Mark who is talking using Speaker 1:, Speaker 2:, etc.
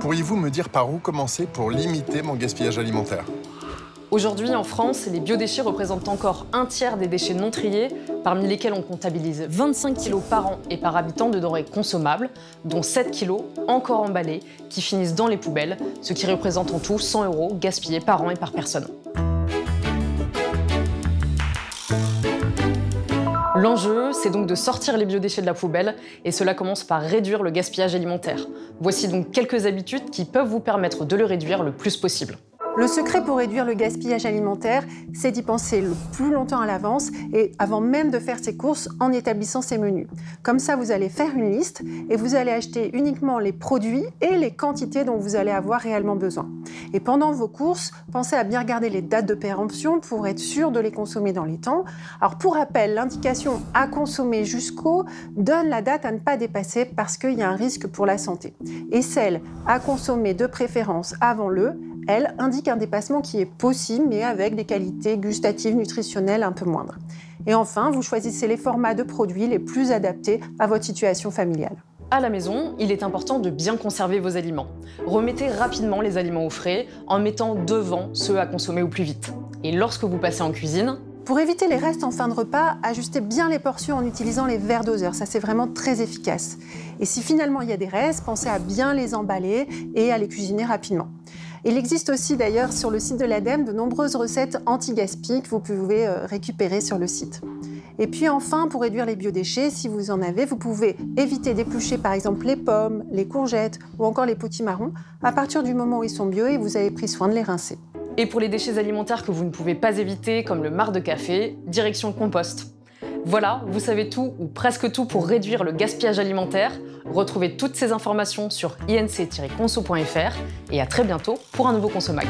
Speaker 1: Pourriez-vous me dire par où commencer pour limiter mon gaspillage alimentaire?
Speaker 2: Aujourd'hui, en France, les biodéchets représentent encore un tiers des déchets non triés, parmi lesquels on comptabilise 25 kg par an et par habitant de denrées consommables, dont 7 kg encore emballés, qui finissent dans les poubelles, ce qui représente en tout 100 € gaspillés par an et par personne. L'enjeu, c'est donc de sortir les biodéchets de la poubelle, et cela commence par réduire le gaspillage alimentaire. Voici donc quelques habitudes qui peuvent vous permettre de le réduire le plus possible.
Speaker 3: Le secret pour réduire le gaspillage alimentaire, c'est d'y penser le plus longtemps à l'avance et avant même de faire ses courses en établissant ses menus. Comme ça, vous allez faire une liste et vous allez acheter uniquement les produits et les quantités dont vous allez avoir réellement besoin. Et pendant vos courses, pensez à bien regarder les dates de péremption pour être sûr de les consommer dans les temps. Alors pour rappel, l'indication « à consommer jusqu'au » donne la date à ne pas dépasser parce qu'il y a un risque pour la santé. Et celle « à consommer de préférence avant le » elle indique un dépassement qui est possible, mais avec des qualités gustatives, nutritionnelles un peu moindres. Et enfin, vous choisissez les formats de produits les plus adaptés à votre situation familiale.
Speaker 2: À la maison, il est important de bien conserver vos aliments. Remettez rapidement les aliments au frais en mettant devant ceux à consommer au plus vite. Et lorsque vous passez en cuisine,
Speaker 3: pour éviter les restes en fin de repas, ajustez bien les portions en utilisant les verres doseurs. Ça, c'est vraiment très efficace. Et si finalement il y a des restes, pensez à bien les emballer et à les cuisiner rapidement. Il existe aussi d'ailleurs sur le site de l'ADEME de nombreuses recettes anti-gaspi que vous pouvez récupérer sur le site. Et puis enfin, pour réduire les biodéchets, si vous en avez, vous pouvez éviter d'éplucher par exemple les pommes, les courgettes ou encore les potimarrons à partir du moment où ils sont bio et vous avez pris soin de les rincer.
Speaker 2: Et pour les déchets alimentaires que vous ne pouvez pas éviter, comme le marc de café, direction le compost. Voilà, vous savez tout ou presque tout pour réduire le gaspillage alimentaire. Retrouvez toutes ces informations sur inc-conso.fr et à très bientôt pour un nouveau Consomag.